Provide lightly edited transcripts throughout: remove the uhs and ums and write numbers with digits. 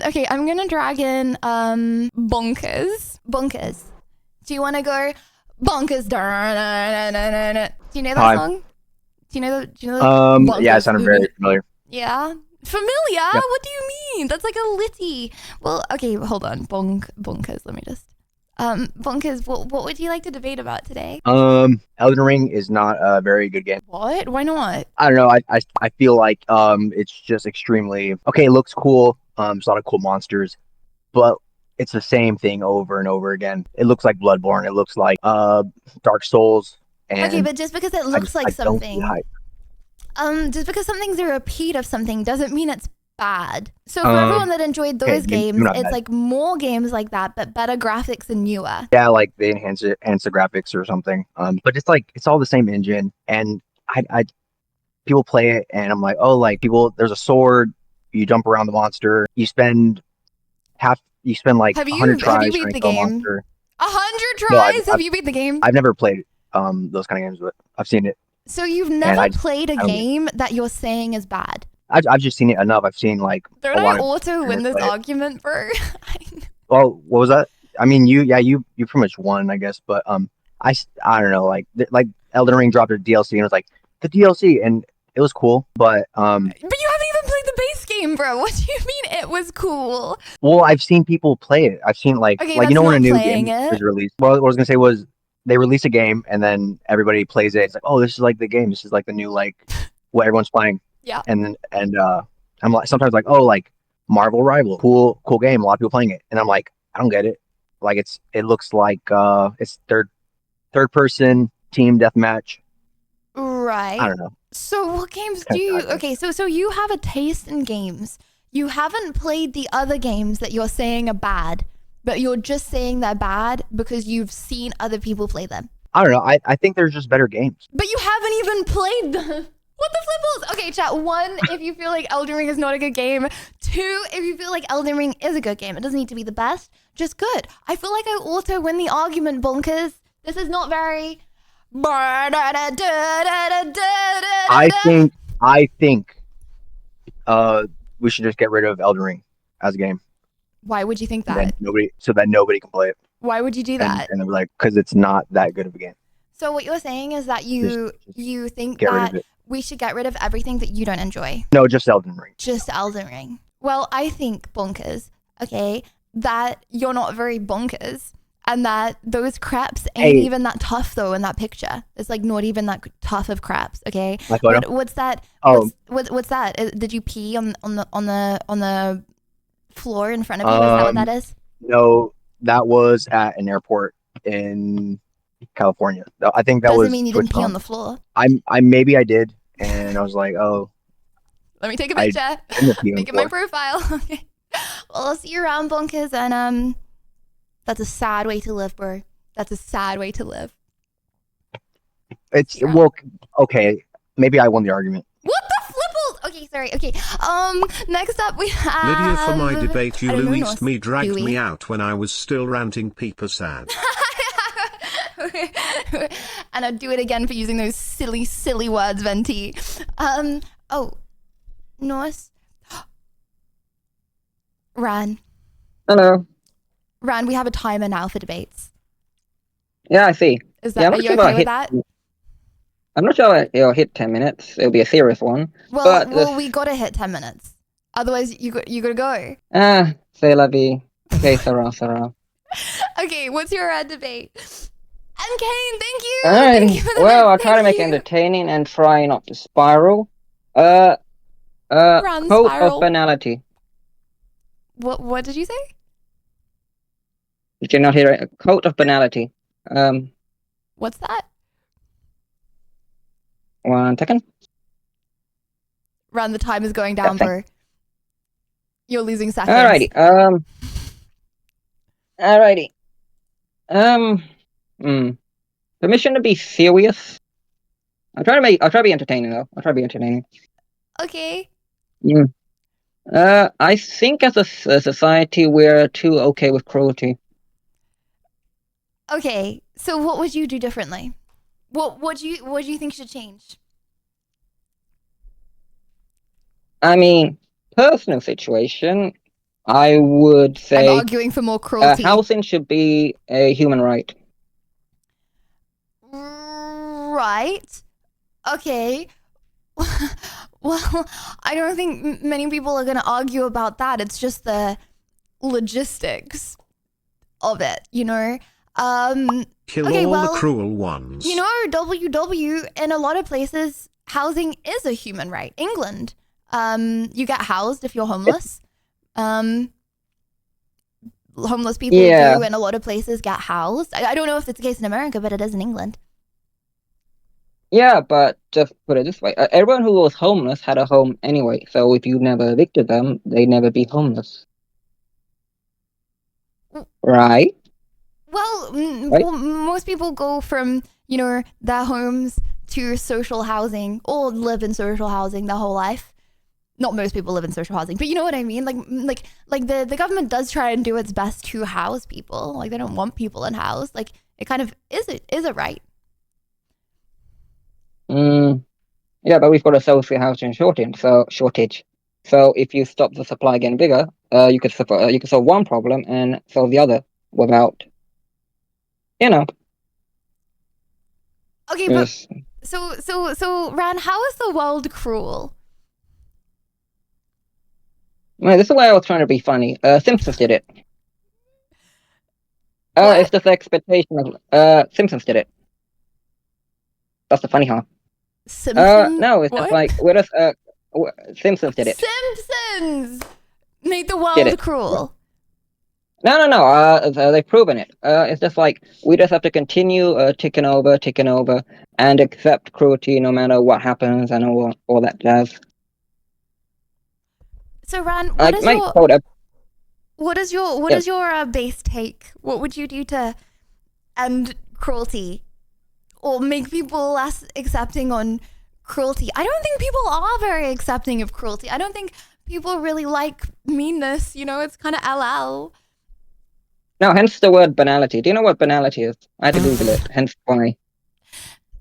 Okay, I'm gonna drag in bonkers. Bonkers. Do you want to go bonkers? Do you know that Hi. song? Do you know Yeah, it bonkers? sounded very familiar. Yeah. Familiar? Yep. What do you mean? That's like a litty. Well, okay, hold on. Bonkers. Let me just. Bonkers. What would you like to debate about today? Elden Ring is not a very good game. What? Why not? I don't know. I feel like it's just extremely okay. It looks cool. There's a lot of cool monsters, but it's the same thing over and over again. It looks like Bloodborne. It looks like Dark Souls, Okay, and but just because it looks like I don't see something, hype. just because something's a repeat of something doesn't mean it's bad. So for everyone Um, that enjoyed okay, those maybe games, not it's bad. like more games like that, but better graphics and newer. Yeah, like they enhance the graphics or something. But it's like it's all the same engine, and I people play it, and I'm like, oh, like people. There's a sword. You jump around the monster. You spend like Have 100 you tries beat trying the to kill a game? monster. 100 No, tries? Have you beat the game? I've never played those kind of games, but I've seen it, So you've and never played a I don't get it. game that you're saying is bad. I've just seen it enough. I've seen like Don't a I lot of auto win streamers this play it. argument, bro? Well, what was that? I mean, you pretty much won, I guess. But I don't know, like Elden Ring dropped a DLC, and it was like the DLC, and it was cool. But But you haven't even played the base game, bro. What do you mean it was cool? well, I've seen people play it. I've seen Okay, like you that's know when a not new playing game it. is released. Well, what I was gonna say was they release a game, and then everybody plays it. It's like, oh, this is like the game. This is like the new like what everyone's playing. Yeah. And I'm like sometimes like, oh, like Marvel Rival, cool game. A lot of people playing it, and I'm like, I don't get it. Like it looks like it's third person team deathmatch. I Right. don't know. So what games It's do kind you? of tiring. Okay, so you have a taste in games. You haven't played the other games that you're saying are bad, but you're just saying they're bad because you've seen other people play them. I don't know. I think there's just better games. But you haven't even played them. What the flipples? Okay, chat. One, if you feel like Elden Ring is not a good game. Two, if you feel like Elden Ring is a good game. It doesn't need to be the best, just good. I feel like I auto win the argument, bonkers. This is not very. I think we should just get rid of Elden Ring as a game. Why would you think And then that? nobody can play it. Why would you do that? And they're like, because it's not that good of a game. So what you're saying is that Just, you think get rid of that it. we should get rid of everything that you don't enjoy. No, just Elden Ring. Just Elden Ring. Well, I think bonkers, okay, that you're not very bonkers and that those craps ain't Hey, even that tough though in that picture. It's like not even that tough of craps, okay? my photo. What's that? Oh, What's that? Did you pee on the floor in front of you? Is that what that is? no, that was at an airport in California. I think that Doesn't was mean you didn't pee on TwitchCon. the floor. I maybe I did, and I was like, oh, Let me take a I picture. shouldn't have peed on Make the it my floor. profile. Okay. Well, I'll see you around, bonkers, and that's a sad way to live, bro. That's a sad way to live. It's See you around. well, okay, maybe I won the argument. What the flipples? Okay, sorry. Okay. Next up we have Lydia, for my debate, you I don't know, Louised Norse. me, dragged Louis. me out when I was still ranting Peeper sad. And I'd do it again for using those silly words, Venti. Oh, Norse. Ran. Hello. Ran, we have a timer now for debates. Yeah, I see. Is Yeah, that, I'm are not you sure okay about with that? I'm not sure it'll hit 10 minutes. It'll be a serious one. Well, we gotta hit 10 minutes. Otherwise, you gotta go. C'est la vie. Okay, Sarah. Okay, what's your debate? And Kane, thank you. Alright. Thank you for the Well, I'll thank try to make it you. entertaining and try not to spiral. Run, Cult spiral. of banality. What did you say? Did you not hear it? Cult of banality. What's that? 1 second. Run, the time is going down, Okay. bro. You're losing seconds. Alrighty. Permission to be serious. I'll try to be entertaining though. I'll try to be entertaining. Okay. I think as a society we're too okay with cruelty. Okay. So what would you do differently? What do you think should change? I mean, personal situation. I would I'm say arguing for more cruelty. housing should be a human right. Right. Okay. Well, I don't think many people are going to argue about that. It's just the logistics of it, you know? Kill Okay, all well, the cruel ones. You know, WW, in a lot of places, housing is a human right. England, you get housed if you're homeless. Homeless people Yeah. do in a lot of places get housed. I don't know if it's the case in America, but it is in England. Yeah, but just put it this way: everyone who was homeless had a home anyway. So if you never evicted them, they'd never be homeless, right? Well, Right? most people go from, you know, their homes to social housing or live in social housing their whole life. Not most people live in social housing, but you know what I mean? Like the government does try and do its best to house people. Like they don't want people in house. Like it kind of is a right. Yeah, but we've got a social housing shortage. So if you stop the supply getting bigger, you could solve one problem and solve the other without, you know, Okay, but just so Ran, how is the world cruel? well, this is why I was trying to be funny. Simpsons did it. What? It's just the expectation of Simpsons did it. That's the funny part. Simpsons? No, it's just What? like Simpsons did it. Simpsons made the Did world it. cruel. No. They've proven it. It's just like we just have to continue ticking over, and accept cruelty no matter what happens and all that jazz. So Ran, Like, mate, hold up. what is your base take? What would you do to end cruelty or make people less accepting on cruelty? I don't think people are very accepting of cruelty. I don't think people really like meanness. You know, it's kind of LL. Now, hence the word banality. Do you know what banality is? I had to Google it. Hence why.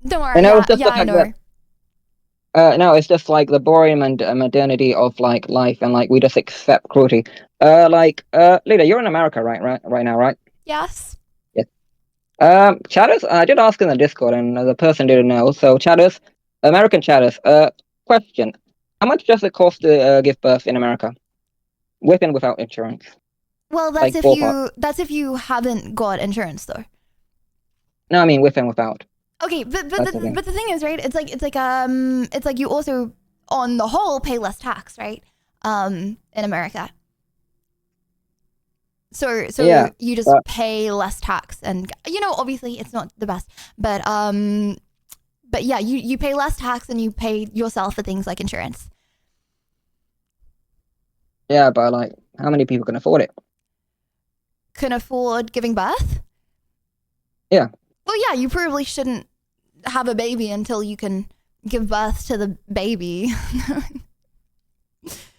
Don't worry. And Yeah, it's just the I fact know. no, it's just like the boring and modernity of like life, and like we just accept cruelty. Lydia, you're in America, right now, right? Yes. Yes. Chatters, I did ask in the Discord, and the person didn't know. So, Chatters, American Chatters, question: how much does it cost to give birth in America, with and without insurance? Well, Like ballpark. that's if you haven't got insurance though. No, I mean with and without. Okay, but That's the thing. the thing is, right? It's like you also on the whole pay less tax, right? In America. So Yeah, you just but pay less tax, and you know obviously it's not the best, but yeah, you pay less tax and you pay yourself for things like insurance. yeah, but like, how many people can afford it? Can afford giving birth? Yeah. Well, yeah, you probably shouldn't have a baby until you can give birth to the baby.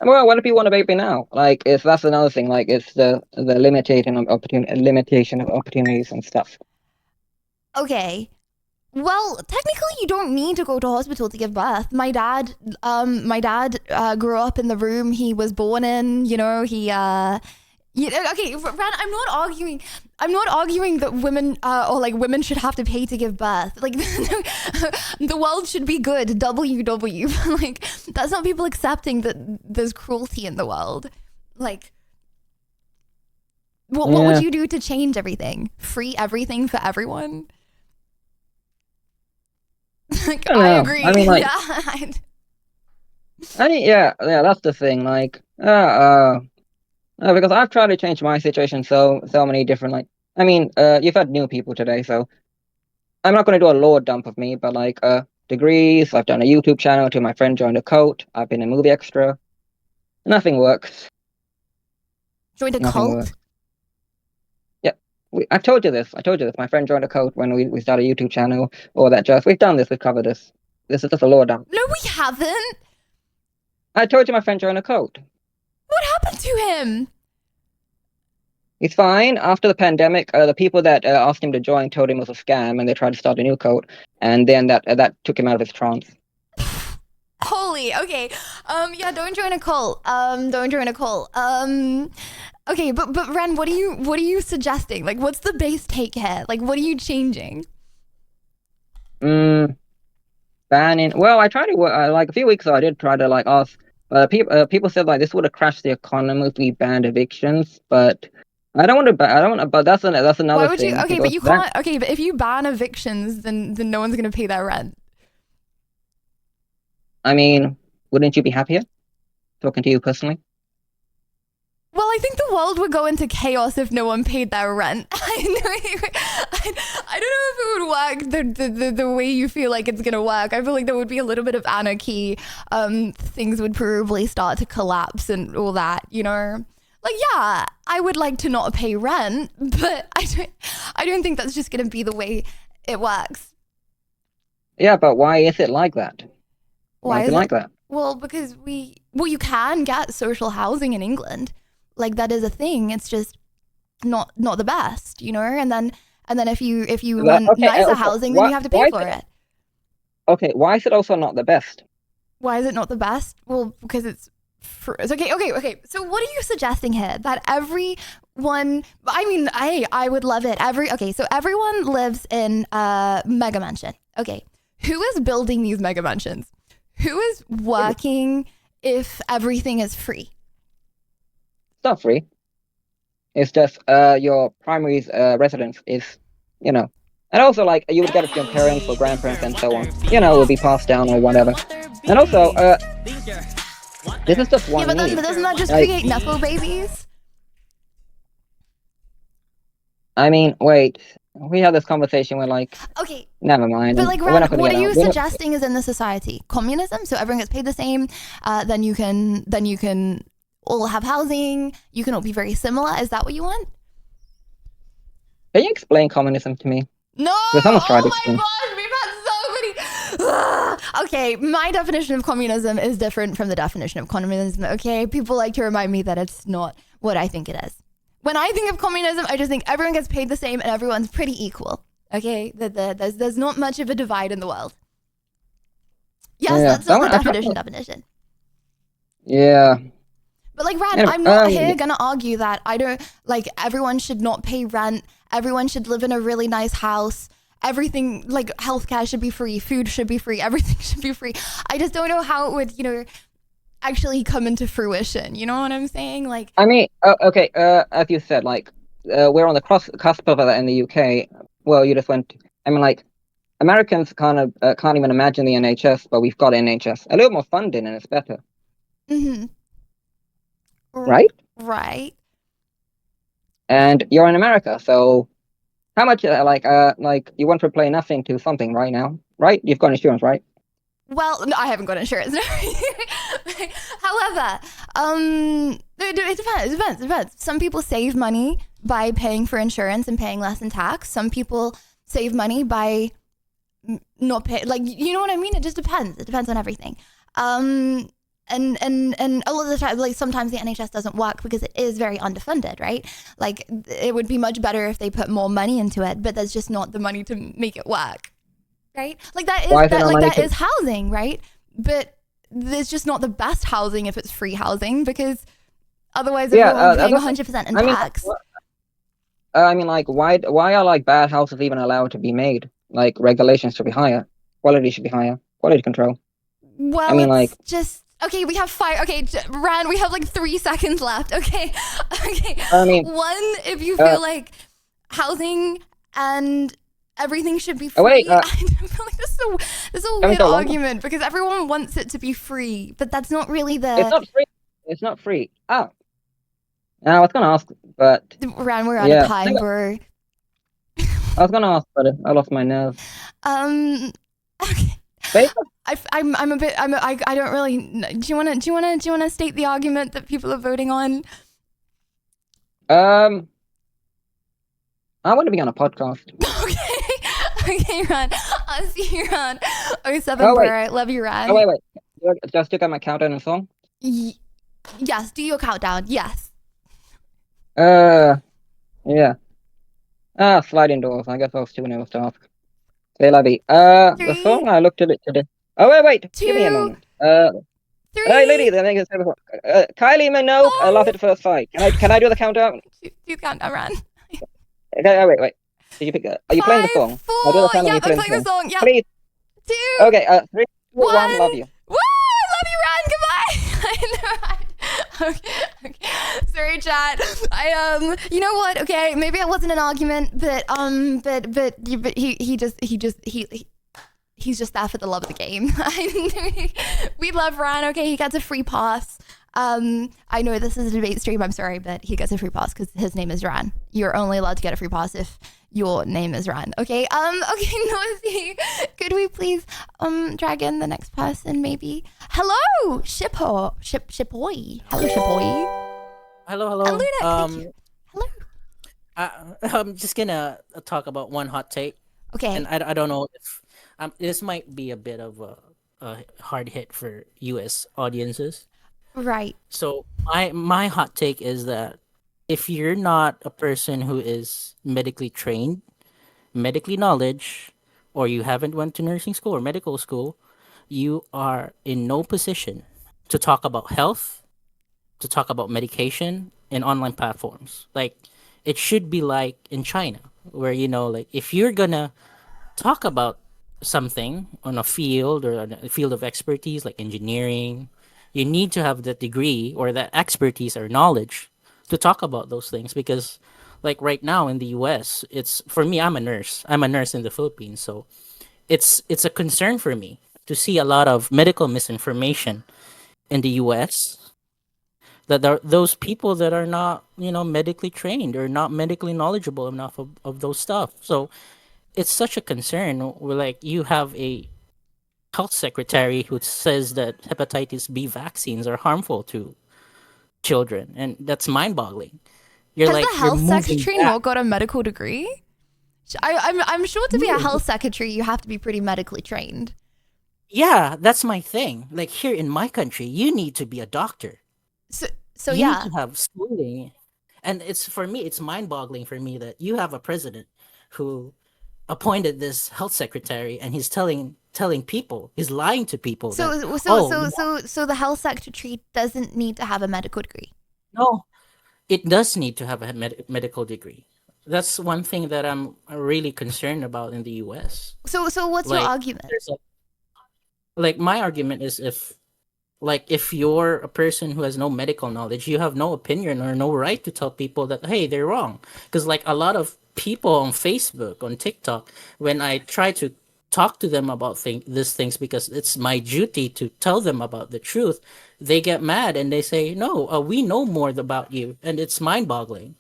Well, what if you want a baby now? Like, that's another thing. Like, it's the limitation of opportunities and stuff. Okay. Well, technically, you don't need to go to hospital to give birth. My dad grew up in the room he was born in. You know, okay, Ran, I'm not arguing that women or like women should have to pay to give birth. Like the world should be good. WW. Like that's not people accepting that there's cruelty in the world. Like what would you do to change everything? Free everything for everyone? Like I agree. I mean, like, Yeah. yeah, that's the thing. Like, because I've tried to change my situation so many different, like, I mean, you've had new people today, so I'm not going to do a lore dump of me, but like, degrees, I've done a YouTube channel till my friend joined a cult, I've been a movie extra. Nothing works. Joined a Nothing cult? works. Yeah, I told you this. My friend joined a cult when we started a YouTube channel, all that jazz. We've done this, we've covered this. This is just a lore dump. No, we haven't. I told you my friend joined a cult. What happened to him? He's fine. After the pandemic, the people that asked him to join told him it was a scam, and they tried to start a new cult, and then that took him out of his trance. Holy, okay. Yeah, don't join a cult. Don't join a cult. Okay, but Ren, what are you suggesting? Like, what's the base take here? Like, what are you changing? Banning. Well, I tried to like a few weeks ago. I did try to like ask. People said like this would have crashed the economy if we banned evictions, but I don't want to. I don't want to. But that's another Why would thing. you? Okay, but because you can't. Okay, but if you ban evictions, then no one's gonna pay their rent. I mean, wouldn't you be happier talking to you personally? Well, I think the world would go into chaos if no one paid their rent. I don't know if it would work the way you feel like it's gonna work. I feel like there would be a little bit of anarchy. Things would probably start to collapse and all that, you know? Like, yeah, I would like to not pay rent, but I don't think that's just gonna be the way it works. Yeah, but why is it like that? Why is it like that? Well, because you can get social housing in England. Like, that is a thing. It's just not the best, you know? And then if you want nicer housing, then you have to pay for it. Okay, why is it also not the best? Why is it not the best? Well, because it's okay. So what are you suggesting here? That everyone, I mean, I would love it. So everyone lives in a mega mansion. Okay. Who is building these mega mansions? Who is working if everything is free? It's not free. It's just your primary residence is, you know, and also like you would get it from your parents or grandparents and so on. You know, it would be passed down or whatever. And also, this is just one. Yeah, but then doesn't that just create nepo babies? I mean, wait. We had this conversation with like. Okay. Never mind. But like, what are you suggesting is in the society? Communism, so everyone gets paid the same. Then you can all have housing. You can all be very similar. Is that what you want? Can you explain communism to me? No. Someone's tried to Oh my gosh, we've had so many. Okay, my definition of communism is different from the definition of communism. Okay, people like to remind me that it's not what I think it is. When I think of communism, I just think everyone gets paid the same and everyone's pretty equal. Okay, there's not much of a divide in the world. Yes, that's not the definition. Yeah. But like, Ran, I'm not here gonna argue that I don't like everyone should not pay rent. Everyone should live in a really nice house. Everything, like, healthcare should be free. Food should be free. Everything should be free. I just don't know how it would, you know, actually come into fruition. You know what I'm saying? Like, I mean, okay. As you said, like, we're on the cusp of that in the UK. Well, you just went. I mean, like, Americans can't even imagine the NHS, but we've got NHS. A little more funding, and it's better. mm-hmm. Right? Right. And you're in America, so how much, like you went from play nothing to something right now, right? You've got insurance, right? Well, no, I haven't got insurance. However, it depends. Some people save money by paying for insurance and paying less in tax. Some people save money by not pay. Like, you know what I mean? It just depends. It depends on everything. And a lot of the time, like, sometimes the NHS doesn't work because it is very underfunded, right? Like, it would be much better if they put more money into it, but there's just not the money to make it work, right? Like, that is housing, right? But there's just not the best housing if it's free housing, because otherwise everyone's paying 100% in tax. I mean, like, why are like bad houses even allowed to be made? Like, regulations should be higher, quality should be higher, quality control. Well, I mean, like, just. Okay, we have Okay, Ran, we have like 3 seconds left. Okay. I mean, one, if you feel like housing and everything should be free. Oh, wait, I feel like this is a weird argument because everyone wants it to be free, but that's not really the. It's not free. It's not free. Oh. I was gonna ask, but. Ran, we're out of time, bro. I was gonna ask, but I lost my nerve. Okay. I'm a bit. I don't really. Do you wanna state the argument that people are voting on? I want to be on a podcast. Okay, Ran. I'll see you around 07, bro. Love you, Ran. Oh, wait. Just took out my countdown and song? Yes, do your countdown. Yes. Yeah. Sliding doors. I guess I was too nervous to ask. Say, Labby. The song I looked at it today. Oh, wait. 2, Give me a moment. Uh, hey, Lydia, 3, I think it's Kylie Minogue. I lost 2, at first fight. Can I do the countdown? you countdown, Ran. Okay, oh, wait. Did you pick? Are you playing the 5, song? 4. I'll do the countdown. You Yep, I'm playing the playing the song? song. Yep. Please. 2, Okay. 3, 2, 1. 1. Love you. Woo! I love you, Ran. Goodbye. Okay. Sorry, chat. You know what? Okay, maybe it wasn't an argument, but he's just there for the love of the game. We love Ran. Okay, he gets a free pass. I know this is a debate stream. I'm sorry, but he gets a free pass because his name is Ran. You're only allowed to get a free pass if your name is Ran. Okay. Okay, Noisy. Could we please drag in the next person, maybe? Hello, Shipoy. Hello, Shipoy. Hello. And Luna, thank you. Hello. I'm just gonna talk about one hot take, Okay. and I don't know if this might be a bit of a hard hit for U.S. audiences. Right. So my hot take is that if you're not a person who is medically trained, medically knowledge, or you haven't went to nursing school or medical school, you are in no position to talk about health, to talk about medication in online platforms. Like it should be like in China, where like if you're gonna talk about something on a field or on a field of expertise like engineering, you need to have that degree or that expertise or knowledge to talk about those things because like right now in the US, it's for me I'm a nurse. I'm a nurse in the Philippines, so it's a concern for me to see a lot of medical misinformation in the US that there are those people that are not medically trained or not medically knowledgeable enough of those stuff. So it's such a concern where like you have a health secretary who says that hepatitis B vaccines are harmful to children, and that's mind-boggling. Has the You're health moving secretary back. not got a medical degree? I'm sure to be a health secretary, you have to be pretty medically trained. Yeah, that's my thing. Like here in my country, you need to be a doctor. So You need yeah. to have schooling, and it's for me, it's mind-boggling for me that you have a president who appointed this health secretary, and he's telling people, he's lying to people that So the health secretary doesn't need to have a medical degree. no, it does need to have a medical degree. That's one thing that I'm really concerned about in the U.S. So what's your Like, argument? like my argument is if you're a person who has no medical knowledge, you have no opinion or no right to tell people that hey, they're wrong. Because like a lot of people on Facebook, on TikTok, when I try to talk to them about these things because it's my duty to tell them about the truth, they get mad and they say, "No, we know more about you," and it's mind-boggling.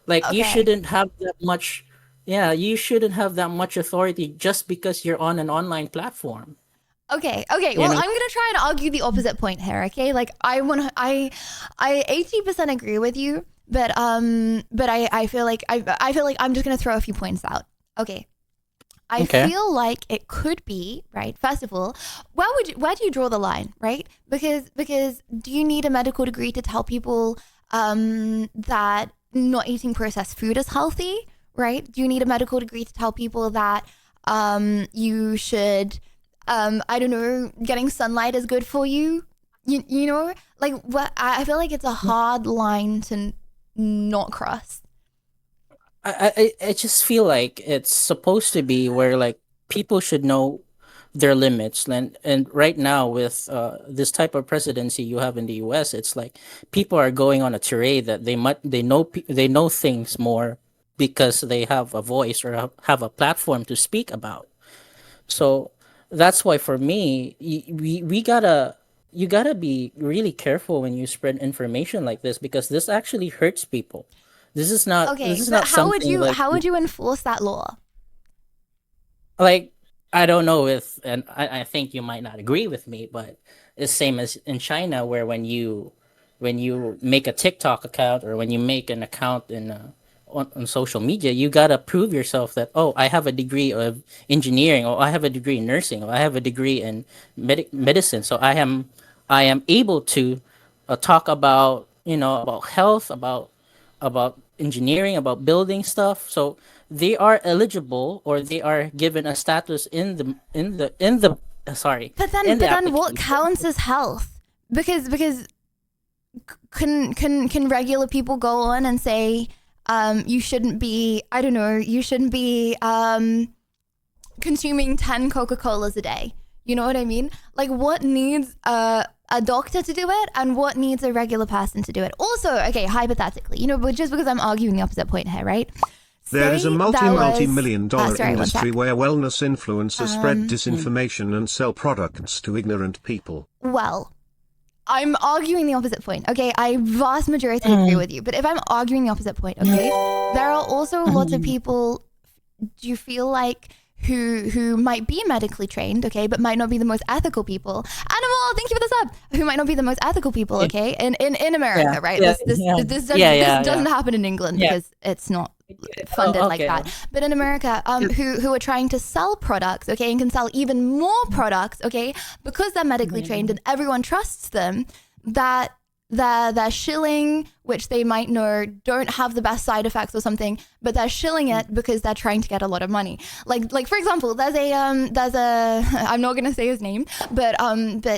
Like you Okay. shouldn't have that much. Yeah, you shouldn't have that much authority just because you're on an online platform. Okay. You Well, know? I'm gonna try and argue the opposite point here. Okay, like I 80% agree with you, but I feel like I feel like I'm just gonna throw a few points out. Okay. I Okay. feel like it could be right. First of all, where do you draw the line, right? Because do you need a medical degree to tell people that not eating processed food is healthy, right? Do you need a medical degree to tell people that you should I don't know, getting sunlight is good for you? You know, like what I feel like it's a hard line to not cross. I just feel like it's supposed to be where like people should know their limits, and right now with this type of presidency you have in the U.S., it's like people are going on a tirade that they know things more because they have a voice or have a platform to speak about. So that's why for me, we gotta you gotta be really careful when you spread information like this because this actually hurts people. This Okay, is but not something like how would you enforce that law? like I don't know if and I think you might not agree with me, but it's same as in China where when you make a TikTok account or when you make an account on social media, you gotta prove yourself that oh, I have a degree of engineering, or I have a degree in nursing, or I have a degree in medicine, so I am able to talk about about health, about engineering, about building stuff. So they are eligible or they are given a status in the sorry. But then, in the what application- counts as health? Because can regular people go on and say you shouldn't be, I don't know, you shouldn't be consuming 10 Coca-Colas a day? You know what I mean? Like, what needs a doctor to do it, and what needs a regular person to do it? Also, okay, hypothetically, you know, but just because I'm arguing the opposite point here, right? There is a Say there was- multi-million dollar sorry, one industry sec. where wellness influencers spread disinformation and sell products to ignorant people. Well, I'm arguing the opposite point. Okay, I vast majority agree with you, but if I'm arguing the opposite point, okay, there are also lots of people. Do you feel like who might be medically trained, okay, but might not be the most ethical people? Animal, thank you for the sub. Who might not be the most ethical people, okay, in America, Yeah, right? yeah, This yeah. this Yeah, doesn't yeah. happen in England Yeah. because it's not funded like okay. that. But in America, who are trying to sell products, okay, and can sell even more products, okay, because they're medically trained and everyone trusts them, that they're shilling, which they might know don't have the best side effects or something, but they're shilling it because they're trying to get a lot of money. Like for example, there's a I'm not gonna say his name, but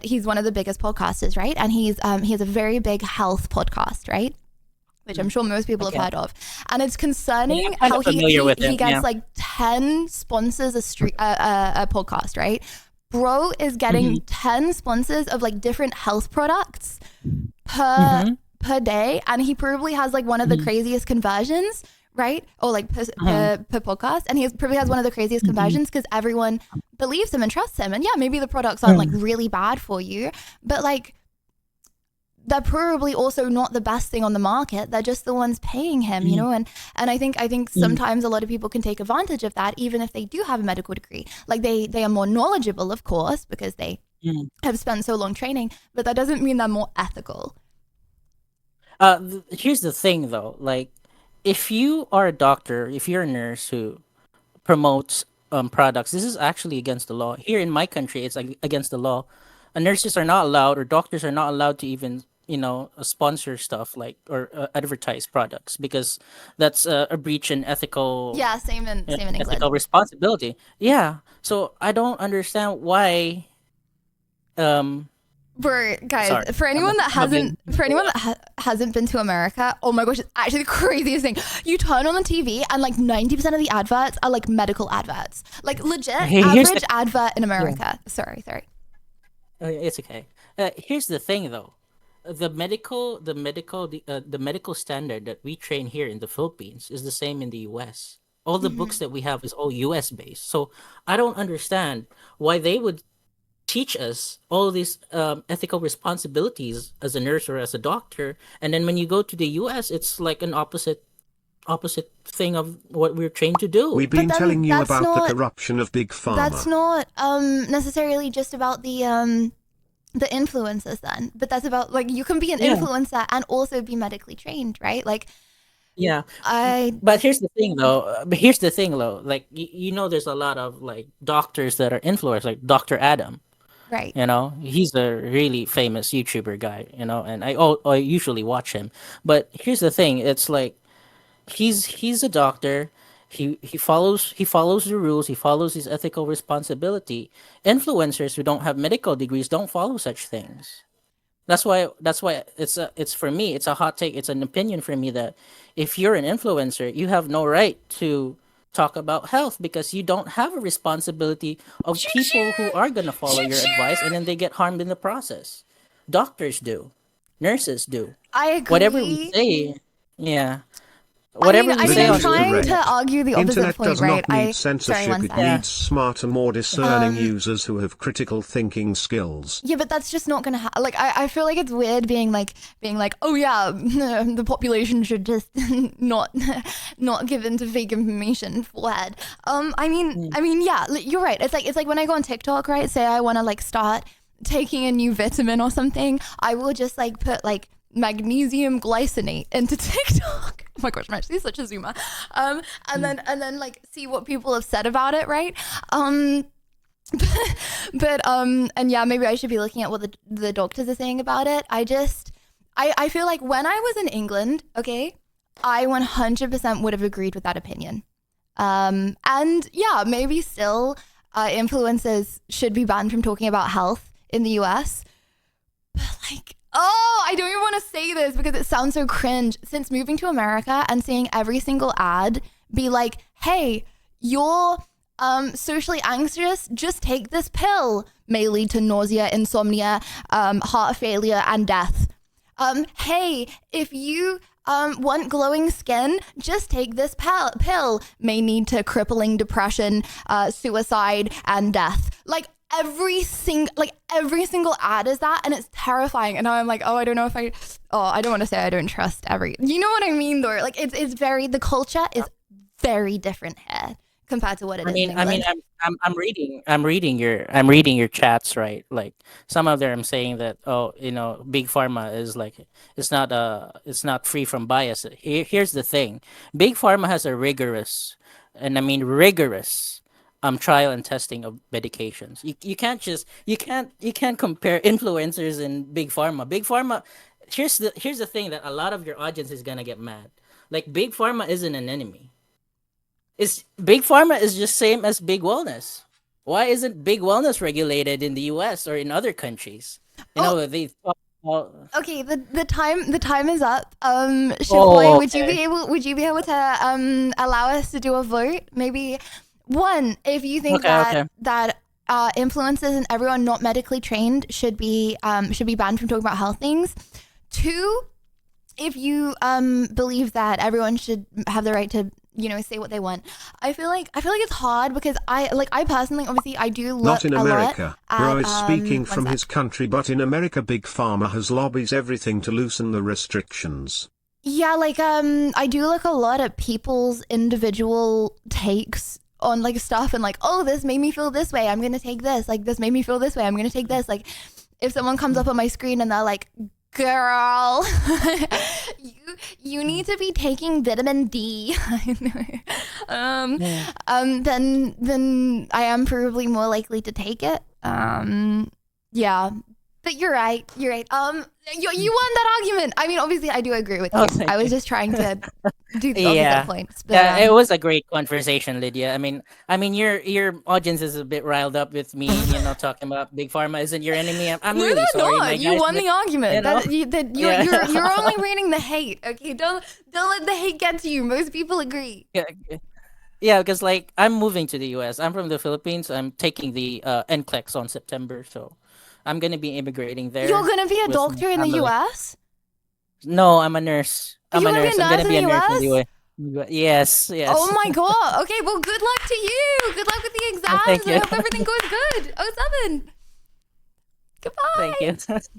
he's one of the biggest podcasters, right? And he has a very big health podcast, right? Which I'm sure most people have heard of. And it's concerning Yeah, I'm kind how of familiar with he him, gets yeah. like 10 sponsors a podcast, right? Bro is getting 10 sponsors of like different health products per day, and he probably has like one of the craziest conversions, right? Or like per podcast, and probably has one of the craziest conversions because everyone believes him and trusts him. And yeah, maybe the products aren't like really bad for you, but like they're probably also not the best thing on the market. They're just the ones paying him, you know? And I think sometimes a lot of people can take advantage of that, even if they do have a medical degree. Like they are more knowledgeable, of course, because they have spent so long training, but that doesn't mean they're more ethical. Here's the thing, though. Like, if you are a doctor, if you're a nurse who promotes products, this is actually against the law. Here in my country, it's like against the law. Nurses are not allowed, or doctors are not allowed to even, sponsor stuff like or advertise products, because that's a breach in ethical Yeah, same in England. ethical responsibility. Yeah. So I don't understand why. For guys, Sorry. for anyone that I'm a bit- hasn't been to America, oh my gosh, it's actually the craziest thing. You turn on the TV and like 90% of the adverts are like medical adverts, like legit Here's average advert in America. Sorry. It's okay. Here's the thing, though. The medical standard that we train here in the Philippines is the same in the U.S. All the books that we have is all U.S. based. So I don't understand why they would teach us all these ethical responsibilities as a nurse or as a doctor, and then when you go to the U.S., it's like an opposite thing of what we're trained to do. We've been then telling you that's about not- the corruption of Big Pharma. That's not necessarily just about the influencers then, but that's about like you can be an influencer and also be medically trained, right? Like Yeah. I But here's the thing, though. Like, there's a lot of like doctors that are influencers, like Dr. Adam. right. He's a really famous YouTuber guy. And I usually watch him. But here's the thing: it's like he's a doctor. He follows the rules. He follows his ethical responsibility. Influencers who don't have medical degrees don't follow such things. That's why it's for me, it's a hot take, it's an opinion for me that if you're an influencer, you have no right to talk about health, because you don't have a responsibility of people who are going to follow your advice and then they get harmed in the process. Doctors do. Nurses do. I agree. Whatever we say, yeah. Whatever I we mean, say I'm on trying correct. to argue the opposite Internet point, does right? not need Sorry, censorship, one it sec. Yeah. needs smarter, more discerning users who have critical thinking skills. Yeah, but that's just not gonna happen. Like, I feel like it's weird being like, oh yeah, the population should just not give in to fake information. Forehead. I mean, yeah, you're right. It's like when I go on TikTok, right? Say I want to like start taking a new vitamin or something, I will just like put like magnesium glycinate into TikTok. Oh my gosh, I'm actually such a zoomer. And then like see what people have said about it, right? But and yeah, maybe I should be looking at what the doctors are saying about it. I feel like when I was in England, okay, I 100% would have agreed with that opinion. And yeah, maybe still influencers should be banned from talking about health in the US. But like, oh, I don't even want to say this because it sounds so cringe. Since moving to America and seeing every single ad be like, hey, you're socially anxious, just take this pill. May lead to nausea, insomnia, heart failure, and death. Hey, if you want glowing skin, just take this pill. May lead to crippling depression, suicide, and death. Like every single ad is that, and it's terrifying. And now I'm like, I don't know if I don't want to say I don't trust you know what I mean though? Like it's very, the culture is very different here compared to what it is in England. I'm reading your chats, right? Like some of them saying that, big pharma is like, it's not free from bias. Here's the thing. Big pharma has a rigorous trial and testing of medications. You can't compare influencers and big pharma. Big pharma, here's the thing that a lot of your audience is gonna get mad. Like big pharma isn't an enemy. Big pharma is just same as big wellness. Why isn't big wellness regulated in the US or in other countries? They talk about... Okay, the time is up. Shiboy, okay. would you be able to allow us to do a vote? Maybe one, if you think that influencers and everyone not medically trained should be banned from talking about health things. Two, if you believe that everyone should have the right to say what they want. I feel like it's hard because I personally, obviously, I do look Not in America. a lot Bro at, is speaking from his country, but in America, big pharma has lobbies everything to loosen the restrictions. Yeah, I do look a lot at people's individual takes on like stuff and like, oh, this made me feel this way, I'm gonna take this. Like this made me feel this way, I'm gonna take this. Like if someone comes up on my screen and they're like, girl, you need to be taking vitamin D. Then I am probably more likely to take it. Yeah. But you're right. You won that argument. I mean, obviously, I do agree with you. I was just trying to do the opposite points. But, yeah, it was a great conversation, Lydia. I mean, your audience is a bit riled up with me, talking about big pharma isn't your enemy. I'm no, really sorry. not. You won the argument. You're only reading the hate. Okay, don't let the hate get to you. Most people agree. Yeah, because I'm moving to the U.S. I'm from the Philippines. I'm taking the NCLEX on September, so I'm gonna be immigrating there. You're gonna be a doctor in the U.S.? No, I'm a nurse. I'm gonna be a nurse in the U.S.? Yes. Oh my god. Okay, well, good luck to you. Good luck with the exams. Thank you. I hope everything goes good. 07. Goodbye. Thank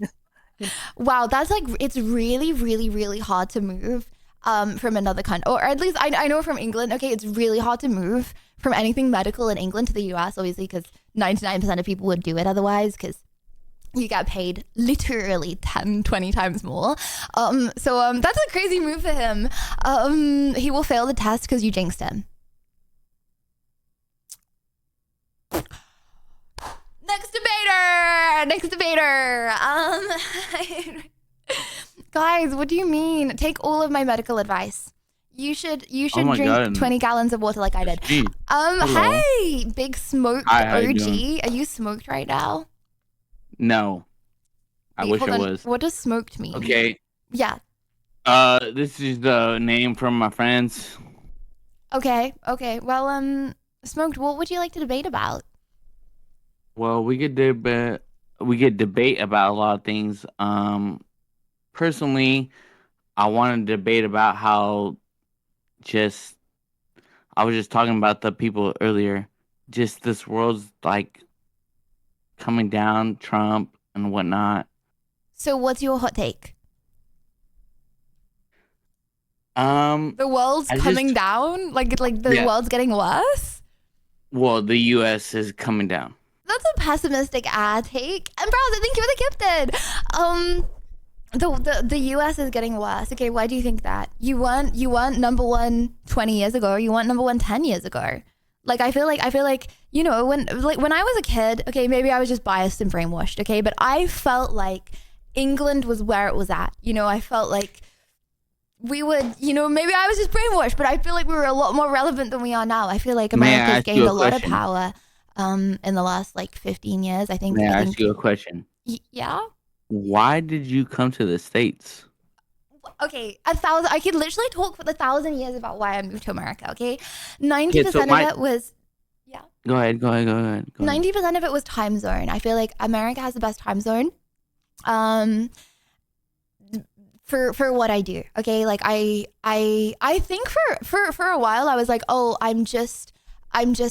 you. Wow, that's it's really, really, really hard to move from another country, or at least I know from England. Okay, it's really hard to move from anything medical in England to the US, obviously, because 99% of people would do it otherwise, because you get paid literally 10, 20 times more. So that's a crazy move for him. He will fail the test because you jinxed him. Next debater. Guys, what do you mean? Take all of my medical advice. You should drink 20 gallons of water like I did. Hey, Big Smoked OG. Are you smoked right now? No. I wish I was. What does smoked mean? Okay. Yeah. This is the name from my friends. Okay. Well, smoked, what would you like to debate about? Well, we could debate about a lot of things. Personally, I want to debate about how I was just talking about the people earlier. Just this world's coming down, Trump and whatnot. So what's your hot take? The world's coming down? Like the world's getting worse? Well, the US is coming down. That's a pessimistic take. And browser, thank you for the gifted. The US is getting worse. Okay, why do you think that? You weren't number one 20 years ago. You weren't number one 10 years ago. I feel like when I was a kid, okay, maybe I was just biased and brainwashed, okay, but I felt like England was where it was at. I felt like we would, maybe I was just brainwashed, but I feel like we were a lot more relevant than we are now. I feel like America's gained a lot of power. in the last like 15 years. I think. May I I ask think. you a question? Yeah. Why did you come to the States? Okay, 1,000. I could literally talk for 1,000 years about why I moved to America. Okay, 90% Okay, so of it was. Go ahead. 90% of it was time zone. I feel like America has the best time zone. For what I do. Okay, like I think for a while I was like, oh, I'm just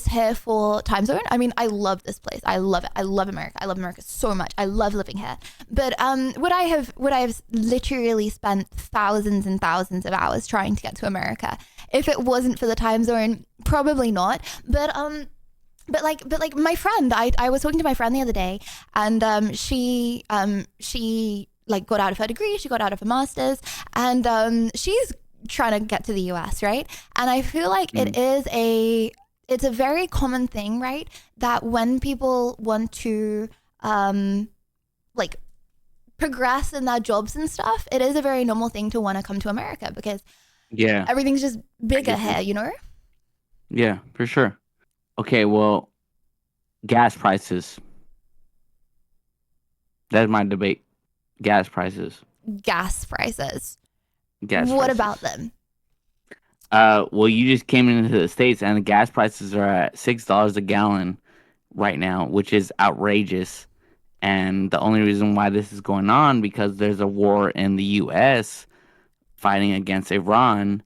here for time zone. I mean, I love this place. I love it. I love America. I love America so much. I love living here. But would I have literally spent thousands and thousands of hours trying to get to America if it wasn't for the time zone? Probably not. But like my friend, I was talking to my friend the other day, and she like got out of her degree, she got out of her master's, and she's trying to get to the US, right? And I feel like it's a very common thing, right? That when people want to like progress in their jobs and stuff, it is a very normal thing to want to come to America because everything's just bigger here, you know? Yeah, for sure. Okay, well, gas prices. That's my debate. Gas prices. Gas prices. Gas what prices. about them? Well, you just came into the States and the gas prices are at $6 a gallon right now, which is outrageous. And the only reason why this is going on because there's a war in the US fighting against Iran.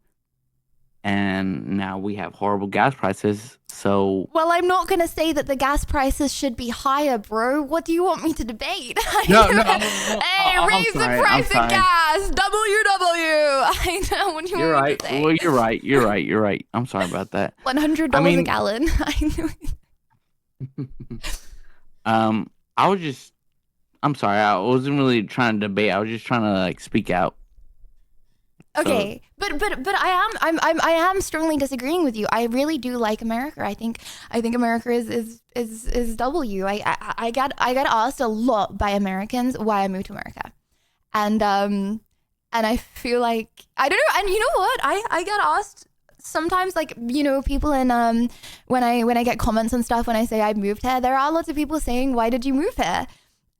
And now we have horrible gas prices. So, well, I'm not going to say that the gas prices should be higher, bro. What do you want me to debate? No. Hey, raise the price of gas. WW. I know what you You're want right. me to say. Well, you're right. I'm sorry about that. $100 a gallon. I know. I'm sorry. I wasn't really trying to debate. I was just trying to like speak out. Okay, but I am strongly disagreeing with you. I really do like America. I think America is W. I get asked a lot by Americans why I moved to America, and I feel like I don't know. And you know what? I get asked sometimes, like, you know, people in when I get comments and stuff when I say I moved here, there are lots of people saying, why did you move here?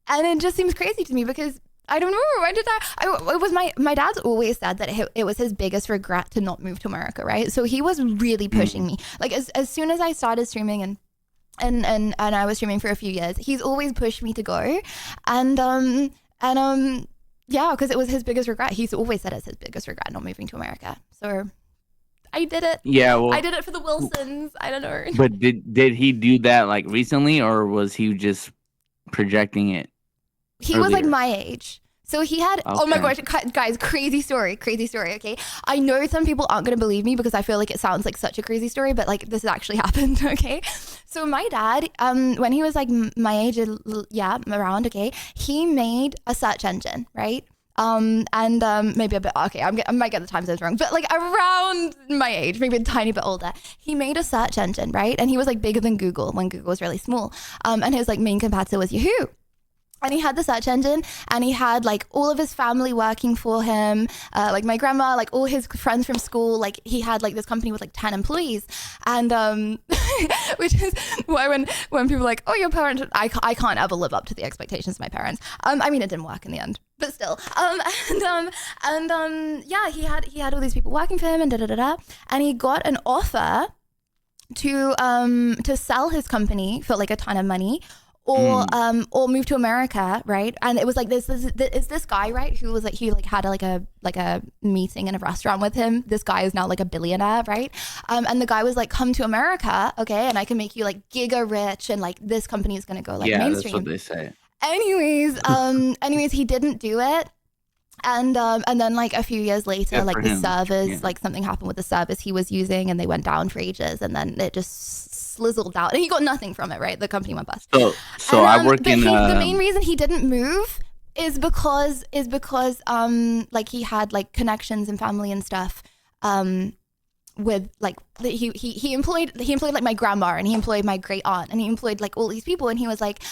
And it just seems crazy to me because I don't know. Why did it was my dad's always said that it was his biggest regret to not move to America, right? So he was really pushing me. Like as soon as I started streaming and I was streaming for a few years, he's always pushed me to go. And yeah, because it was his biggest regret. He's always said it's his biggest regret not moving to America. So I did it. Yeah, well, I did it for the Wilsons. I don't know. But did he do that like recently, or was he just projecting it? He was like my age. So he had, oh my gosh, guys, crazy story, okay? I know some people aren't going to believe me because I feel like it sounds like such a crazy story, but like this has actually happened, okay? So my dad, when he was like my age, around, okay, he made a search engine, right? Maybe a bit, okay, I might get the time zones wrong, but like around my age, maybe a tiny bit older, he made a search engine, right? And he was like bigger than Google when Google was really small. And his like main competitor was Yahoo. And he had the search engine and he had like all of his family working for him, like my grandma, like all his friends from school. Like he had like this company with like 10 employees. And which is why when people are like, oh, your parents, I can't ever live up to the expectations of my parents. I mean, it didn't work in the end, but still. Yeah, he had all these people working for him and da-da-da-da. And he got an offer to sell his company for like a ton of money. Or move to America, right? And it was like this guy, right? Who was like he like had like a meeting in a restaurant with him. This guy is now like a billionaire, right? And the guy was like, "Come to America, okay? And I can make you like giga rich, and like this company is gonna go like mainstream." Yeah, that's what they say. Anyways, he didn't do it. And then like a few years later, like the servers, like something happened with the service he was using, and they went down for ages, and then it just slizzled out, and he got nothing from it. Right, the company went bust. So I work in. The main reason he didn't move is because like he had like connections and family and stuff. With like he employed like my grandma, and he employed my great aunt, and he employed like all these people, and he was like,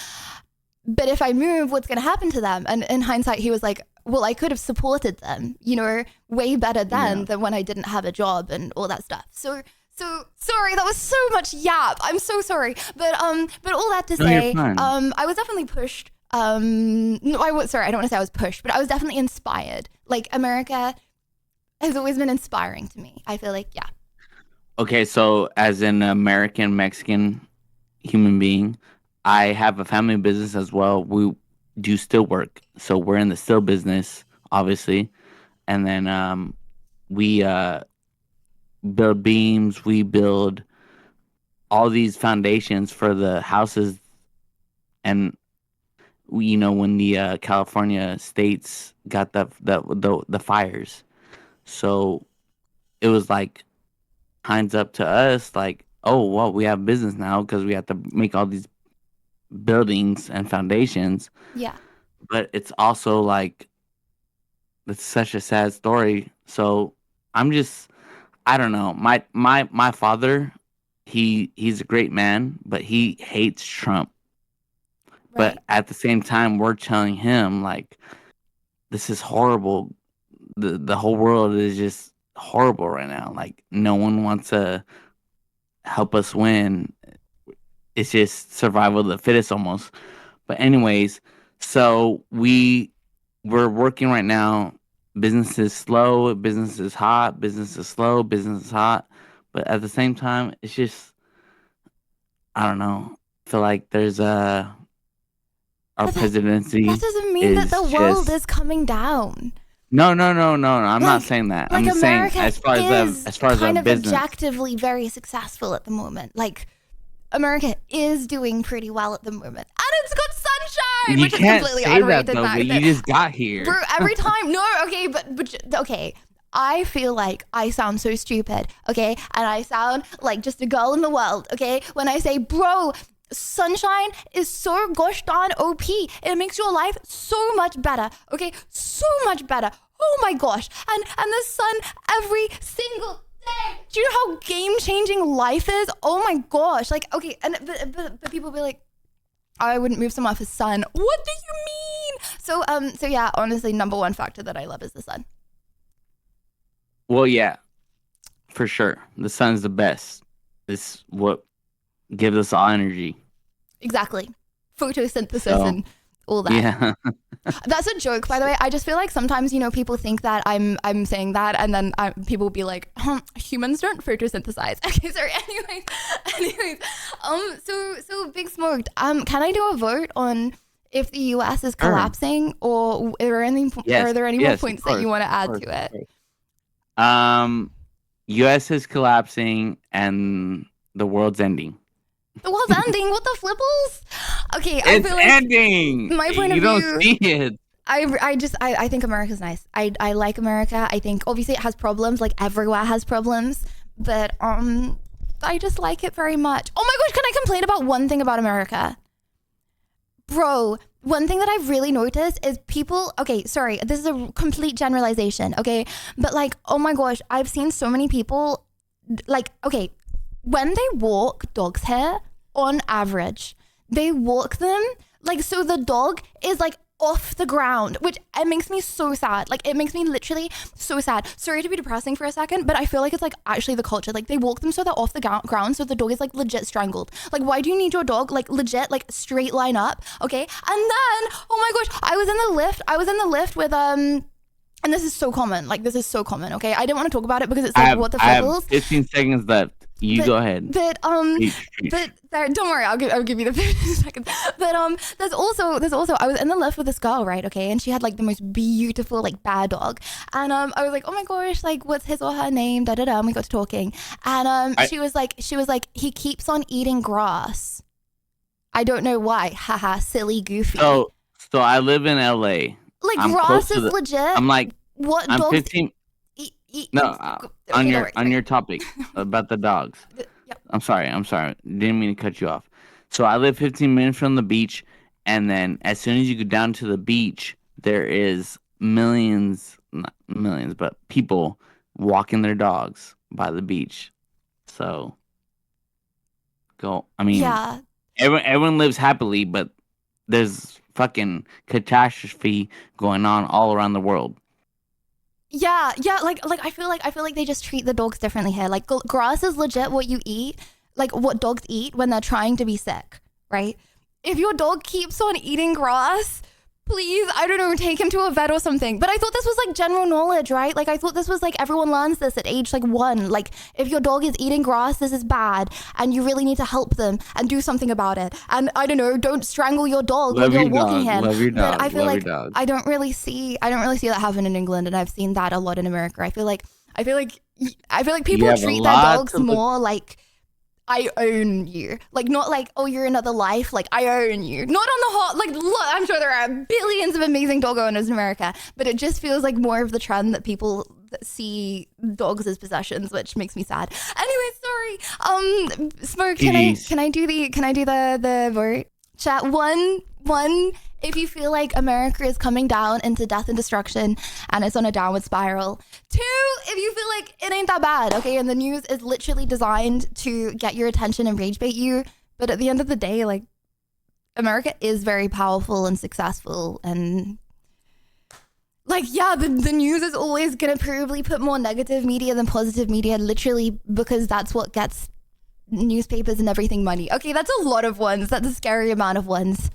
but if I move, what's going to happen to them? And in hindsight, he was like, well, I could have supported them, you know, way better then than when I didn't have a job and all that stuff. So So sorry, that was so much yap. I'm so sorry, but all that to No, you're say, fine. I was definitely pushed. No, sorry, I don't want to say I was pushed, but I was definitely inspired. Like America has always been inspiring to me. I feel like, yeah. Okay, so as an American Mexican human being, I have a family business as well. We do still work, so we're in the still business, obviously, and then we build beams. We build all these foundations for the houses, and when the California states got the fires, so it was like hands up to us, like, oh well, we have business now because we have to make all these buildings and foundations. Yeah. But it's also like it's such a sad story. So I don't know. My father, he's a great man, but he hates Trump. Right. But at the same time, we're telling him like this is horrible. The whole world is just horrible right now. Like no one wants to help us win. It's just survival of the fittest almost. But anyways, so we're working right now. Business is slow, business is hot, business is slow, business is hot. But at the same time, it's just I don't know. I feel like there's our But presidency that doesn't mean that is the world just is coming down. no. I'm not Like- saying that. Like I'm just America saying as far is as kind our of business. objectively very successful at the moment. Like America is doing pretty well at the moment, and it's got sunshine, You which is can't completely say that unrated though, back but then. you just got here. Bro, every time, no, okay, but okay. I feel like I sound so stupid, okay, and I sound like just a girl in the world, okay, when I say, bro, sunshine is so gosh darn OP. It makes your life so much better, okay, so much better. Oh my gosh, and the sun every single day. Do you know how game changing life is? Oh my gosh, like okay, and but people be like, I wouldn't move someone off his sun. What do you mean? So yeah, honestly, number one factor that I love is the sun. Well, yeah, for sure. The sun's the best. It's what gives us all energy. Exactly. Photosynthesis So, and all that. Yeah. That's a joke, by the way. I just feel like sometimes, people think that I'm saying that, and then people will be like, humans don't photosynthesize. Okay, sorry. Anyways, so Big Smoked. Can I do a vote on if the U.S. is Sure. collapsing, or Yes, are there any yes, more of points that you course, want to add of to it? U.S. is collapsing and the world's ending. The world's ending. What the flipples? Okay, I It's feel like ending. my point of you don't view- see it. I think America's nice. I like America. I think obviously it has problems, like everywhere has problems, but I just like it very much. Oh my gosh, can I complain about one thing about America? Bro, one thing that I've really noticed is people, okay, sorry, this is a complete generalization, okay? But like, oh my gosh, I've seen so many people, like, okay, when they walk dogs here, on average, they walk them, like, so the dog is like off the ground, which it makes me so sad. Like, it makes me literally so sad. Sorry to be depressing for a second, but I feel like it's like actually the culture. Like, they walk them so they're off the ground, so the dog is like legit strangled. Like, why do you need your dog like legit like straight line up? Okay, and then oh my gosh, I was in the lift with and this is so common. Like, this is so common. Okay, I didn't want to talk about it because it's like what the I have flipples. 15 seconds left. You go ahead. But don't worry, I'll give you the 15 seconds. But there's also I was in the lift with this girl, right? Okay, and she had like the most beautiful like bear dog, and I was like, oh my gosh, like what's his or her name? Da da da. And we got to talking, and she was like, he keeps on eating grass. I don't know why. Haha, silly goofy. So I live in LA. like I'm grass close to is the- legit. I'm like, what I'm dogs 15. eat? No, Okay, on don't your worry. topic about the dogs. Yep. I'm sorry. Didn't mean to cut you off. So I live 15 minutes from the beach, and then as soon as you go down to the beach, there is millions, not millions, but people walking their dogs by the beach. So I mean, Yeah. everyone lives happily, but there's fucking catastrophe going on all around the world. Yeah, like I feel like they just treat the dogs differently here. Like grass is legit what you eat, like what dogs eat when they're trying to be sick, right? If your dog keeps on eating grass, please, I don't know, take him to a vet or something. But I thought this was like general knowledge, right? Like I thought this was like everyone learns this at age like 1. Like if your dog is eating grass, this is bad and you really need to help them and do something about it. And I don't know, don't strangle your dog when you're walking him. Love your But dog. I feel love like your dog. I don't really see that happen in England, and I've seen that a lot in America. I feel like people have a treat their lot dogs to look- more like I own you. Like not like, oh, you're another life, like I own you. Not on the whole, like look, I'm sure there are billions of amazing dog owners in America, but it just feels like more of the trend that people see dogs as possessions, which makes me sad. Anyway, sorry. Smoke, can I do the vote? Chat one, if you feel like America is coming down into death and destruction and it's on a downward spiral. 2, if you feel like it ain't that bad, okay? And the news is literally designed to get your attention and rage bait you. But at the end of the day, like, America is very powerful and successful. And, like, yeah, the news is always going to probably put more negative media than positive media, literally because that's what gets newspapers and everything money. Okay, that's a lot of ones. That's a scary amount of ones.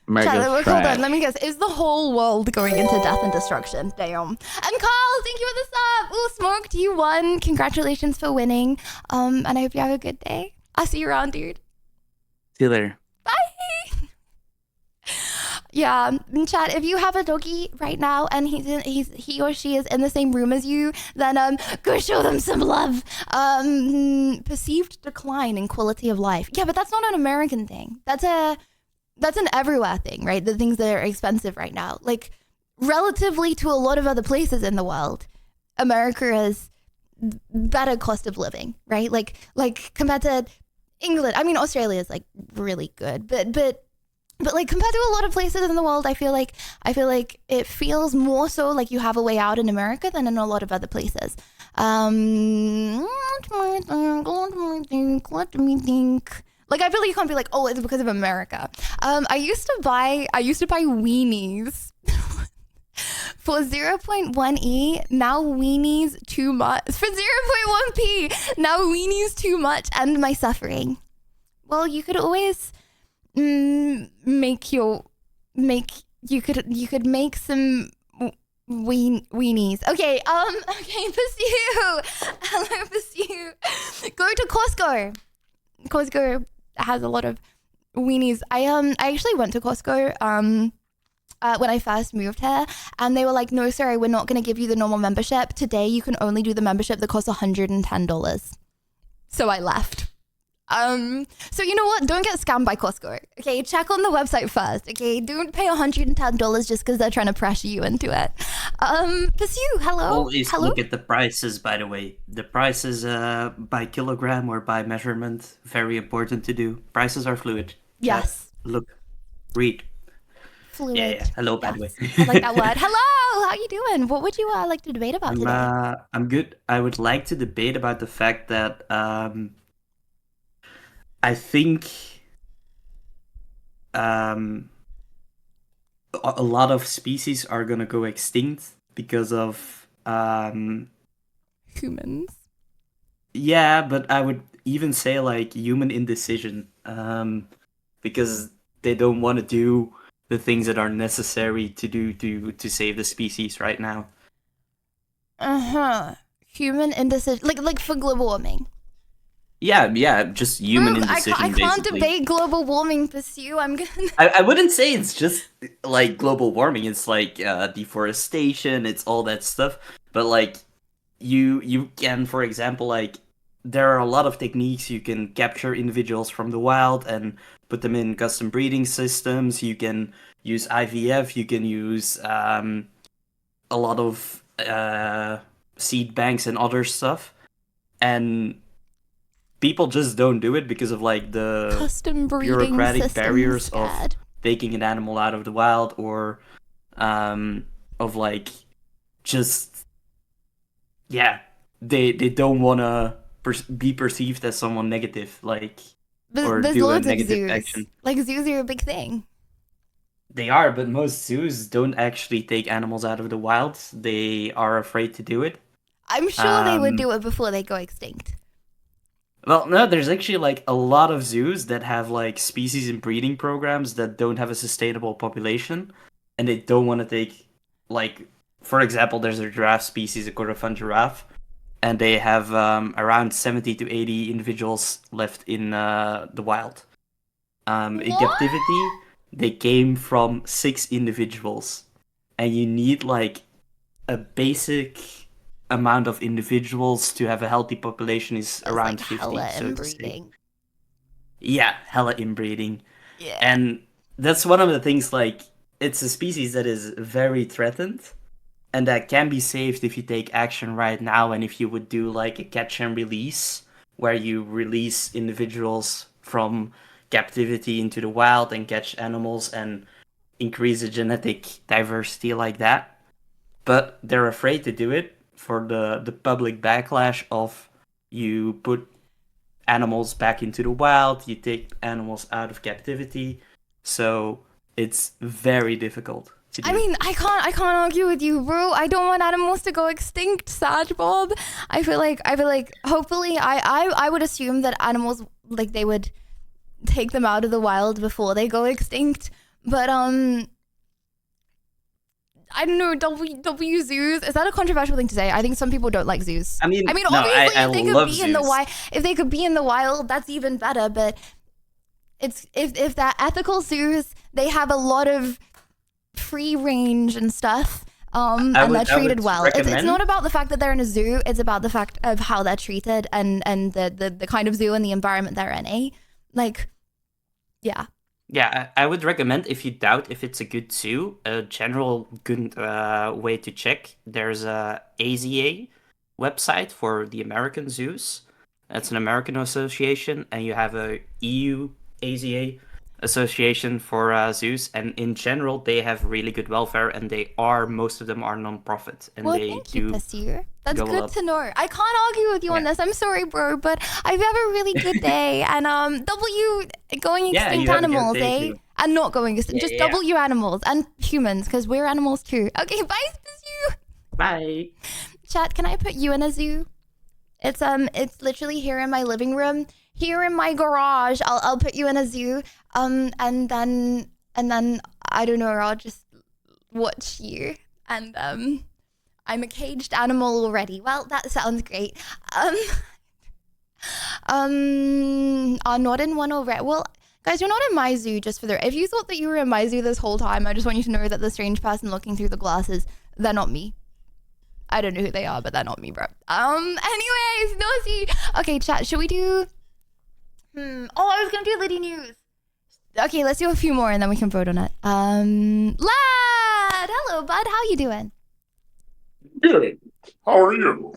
America's Hold trash. on, let me guess. Is the whole world going into death and destruction? Damn. And Carl, thank you for the sub. Ooh, Smoked, you won. Congratulations for winning. And I hope you have a good day. I'll see you around, dude. See you later. Bye. Yeah, chat. If you have a doggy right now and he or she is in the same room as you, then go show them some love. Perceived decline in quality of life. Yeah, but that's not an American thing. That's an everywhere thing, right? The things that are expensive right now, like relatively to a lot of other places in the world, America is better cost of living, right? Like compared to England. I mean, Australia is like really good, but like compared to a lot of places in the world, I feel like it feels more so like you have a way out in America than in a lot of other places. Let me think. Like I feel like you can't be like, oh, it's because of America. I used to buy weenies for 0.1e. Now weenies too much. For 0.1p. Now weenies too much, and my suffering. Well, you could always you could make some weenies. Okay, pursue. Hello, pursue. Go to Costco. Costco has a lot of weenies. I actually went to Costco when I first moved here, and they were like, no, sorry, we're not going to give you the normal membership. Today, you can only do the membership that costs $110. So I left. So you know what? Don't get scammed by Costco. Okay, check on the website first. Okay, don't pay $110 just because they're trying to pressure you into it. Pursue, hello. Always Hello. look at the prices, by the way. The prices by kilogram or by measurement, very important to do. Prices are fluid. Yes. Look, read. Fluid. Yeah. Hello, by the way. I like that word. Hello, how you doing? What would you like to debate about today? I'm good. I would like to debate about the fact that I think a lot of species are gonna go extinct because of Humans. yeah, but I would even say like human indecision, because they don't want to do the things that are necessary to do to save the species right now. Human indecision, like for global warming. Yeah, just human indecision. I can't basically. debate global warming, Pursue. I'm gonna. I wouldn't say it's just like global warming. It's like deforestation. It's all that stuff. But like you can, for example, like there are a lot of techniques you can capture individuals from the wild and put them in custom breeding systems. You can use IVF. You can use a lot of seed banks and other stuff. And people just don't do it because of like the Custom breeding bureaucratic systems, barriers Dad. of taking an animal out of the wild, or of like just they don't want to be perceived as someone negative, like or There's do a loads of negative zoos. action. Like zoos are a big thing. They are, but most zoos don't actually take animals out of the wild. They are afraid to do it. I'm sure they would do it before they go extinct. Well, no, there's actually like a lot of zoos that have like species and breeding programs that don't have a sustainable population, and they don't want to take, like, for example, there's a giraffe species, a Kordofan giraffe, and they have around 70 to 80 individuals left in the wild. In What? captivity, they came from 6 individuals, and you need like a basic amount of individuals to have a healthy population is That's around like 50. hella so to say. inbreeding. Yeah, hella inbreeding. Yeah. And that's one of the things, like, it's a species that is very threatened, and that can be saved if you take action right now, and if you would do like a catch and release, where you release individuals from captivity into the wild and catch animals and increase the genetic diversity like that. But they're afraid to do it for the public backlash of you put animals back into the wild, you take animals out of captivity, so it's very difficult to do. I mean, I can't argue with you, bro. I don't want animals to go extinct, Saj Bob. I feel like hopefully I would assume that animals, like, they would take them out of the wild before they go extinct. But I don't know, W zoos, is that a controversial thing to say? I think some people don't like zoos. I mean, no, obviously, I if they could love be in the zoos. wild, if they could be in the wild, that's even better. But it's if they're ethical zoos, they have a lot of free range and stuff. And they're treated well. It's not about the fact that they're in a zoo. It's about the fact of how they're treated and the kind of zoo and the environment they're in. Like, yeah. Yeah, I would recommend, if you doubt if it's a good zoo, a general good way to check. There's a AZA website for the American zoos. That's an American association, and you have a EU AZA association for zoos. And in general, they have really good welfare, and most of them are non-profit, and Well, they thank you, do. Pasir. That's go good up. to know. I can't argue with you on Yeah. this. I'm sorry, bro, but I have a really good day. And W going Yeah, extinct you have a good animals, day, eh? too. And not going extinct. Yeah, Just yeah. W animals and humans, because we're animals too. Okay, bye, Pasir. Bye. Chat, can I put you in a zoo? It's literally here in my living room, here in my garage. I'll put you in a zoo. And then I don't know, I'll just watch you. And I'm a caged animal already. Well, that sounds great. Are not in one already. Well, guys, you're not in my zoo, just for the. If you thought that you were in my zoo this whole time, I just want you to know that the strange person looking through the glasses, they're not me. I don't know who they are, but they're not me, bro. Anyways, nosy. Okay, chat, should we do... Oh, I was gonna do Lydia News. Okay, let's do a few more and then we can vote on it. Lad! Hello, bud. How you doing? Good. How are you?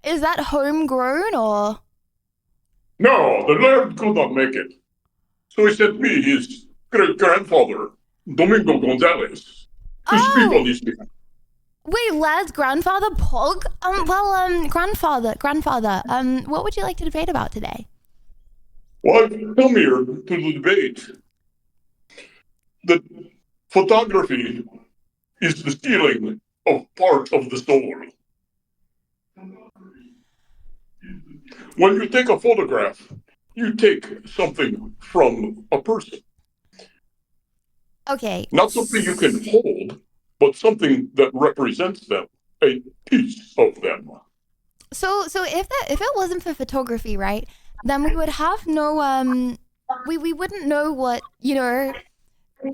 Is that homegrown or... No, the lad could not make it. So he sent me his great-grandfather, Domingo Gonzalez, to speak on his behalf. Wait, Lad's grandfather, Pog? Grandfather, what would you like to debate about today? Well, I've come here to debate that photography is the stealing of part of the soul. When you take a photograph, you take something from a person. Okay. Not something you can hold, but something that represents them, a piece of them. So if it wasn't for photography, right, then we would have no we wouldn't know what, you know,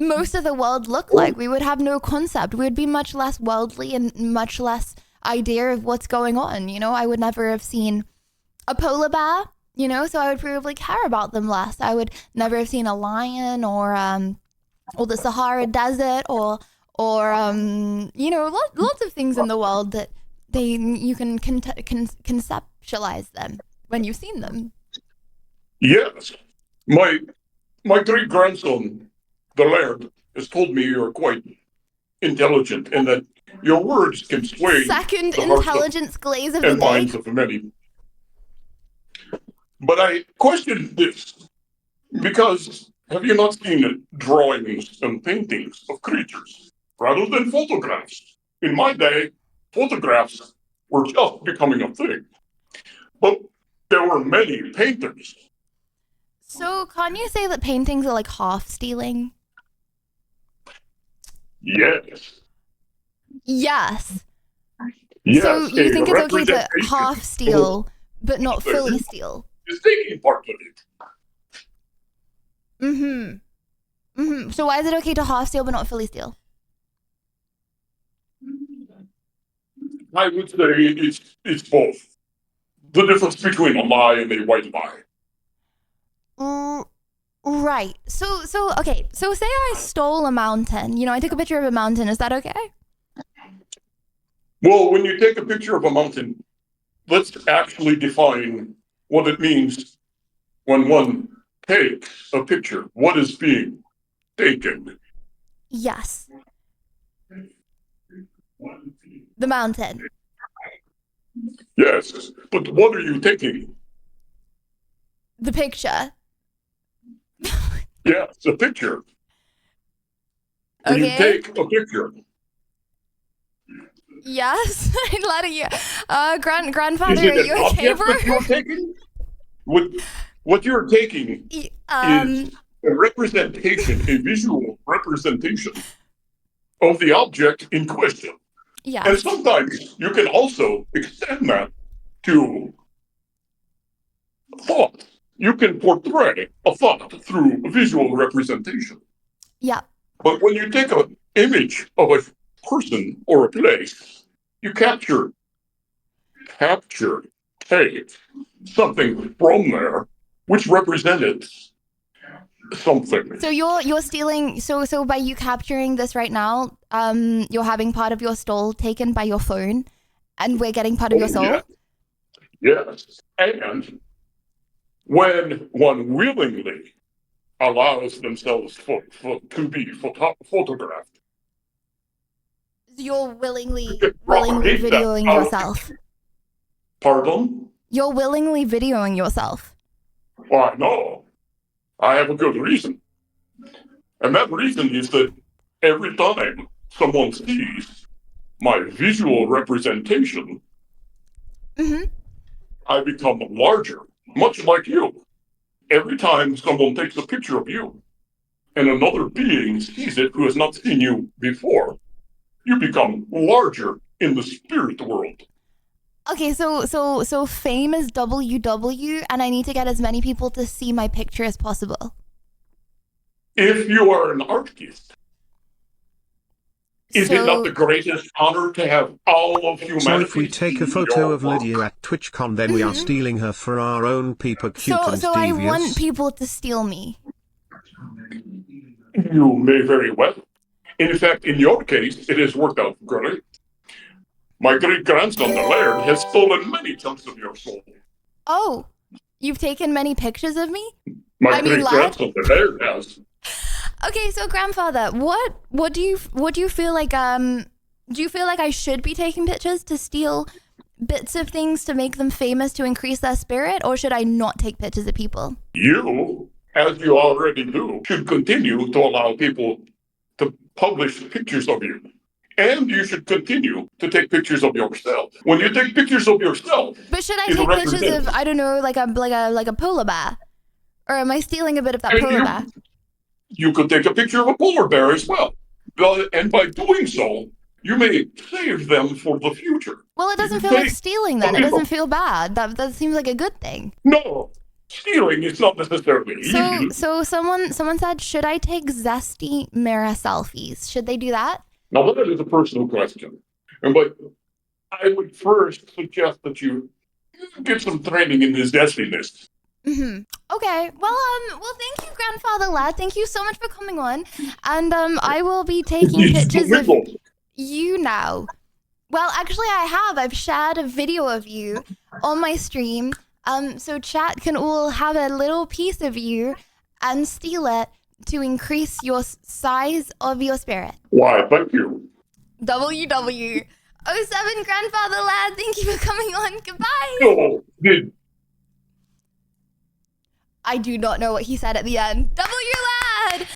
most of the world looked like. We would have no concept. We would be much less worldly and much less idea of what's going on. You know, I would never have seen a polar bear, you know, so I would probably care about them less. I would never have seen a lion or the Sahara Desert or you know, lots of things in the world that you can conceptualize them when you've seen them. Yes. My great-grandson, the Laird, has told me you're quite intelligent and that your words can sway Second the hearts intelligence glaze of the and day. minds of many. But I question this because Have you not seen drawings and paintings of creatures rather than photographs? In my day, photographs were just becoming a thing. But there were many painters. So can't you say that paintings are like half stealing? Yes. Yes. Yes. So you think it's okay to representation half steal, but not fully steal? is taking part of it. So why is it okay to half steal but not fully steal? I would say it's both. The difference between a lie and a white lie. Right. So okay. So say I stole a mountain. You know, I took a picture of a mountain. Is that okay? Well, when you take a picture of a mountain, let's actually define what it means when one takes a picture. What is being taken? Yes. The mountain. Yes, but what are you taking? The picture. Yes, a picture. When you Okay. take a picture. Yes. Lydia. Grandfather, Is are it you an okay, object bro? that you're taking? What you're taking is a representation, a visual representation of the object in question. Yes. And sometimes you can also extend that to thought. You can portray a thought through a visual representation. Yeah. But when you take an image of a person or a place, you take something from there which represented something. So you're stealing. So by you capturing this right now, you're having part of your soul taken by your phone, and we're getting part of your soul. Yes. And when one willingly allows themselves to be photographed, You're willingly propagate that videoing out. yourself. Pardon? You're willingly videoing yourself. Why, no. I have a good reason. And that reason is that every time someone sees my visual representation, I become larger, much like you. Every time someone takes a picture of you and another being sees it who has not seen you before, you become larger in the spirit world. Okay, so fame is WW, and I need to get as many people to see my picture as possible. If you are an artist, is it not the greatest honor to have all of humanity? So if we take a photo of Lydia at TwitchCon, then we are stealing her for our own people, cute and So I devious. want people to steal me. You may very well. In fact, in your case, it has worked out great. My great-grandson, the Laird, has stolen many chunks of your soul. Oh, you've taken many pictures of me? My great-grandson, the Laird, has. Okay, so grandfather, what do you feel like? Do you feel like I should be taking pictures to steal bits of things to make them famous to increase their spirit, or should I not take pictures of people? You, as you already do, should continue to allow people to publish pictures of you. And you should continue to take pictures of yourself. When you take pictures of yourself, but should I take pictures of, I don't know, like a polar bear, or am I stealing a bit of that polar bear? You could take a picture of a polar bear as well, and by doing so, you may save them for the future. Well, it doesn't feel like stealing then. It doesn't feel bad. That seems like a good thing. No, stealing is not necessarily easy. So someone said, should I take zesty mirror selfies? Should they do that? Now that is a personal question, but I would first suggest that you get some training in this zestiness. Okay. Well, thank you, Grandfather Lad. Thank you so much for coming on, and I will be taking pictures of you now. Well, actually, I've shared a video of you on my stream. So chat can all have a little piece of you and steal it to increase your size of your spirit. Why, thank you. WW. 07 Grandfather Lad, thank you for coming on. Goodbye. Oh, I do not know what he said at the end. W Lad.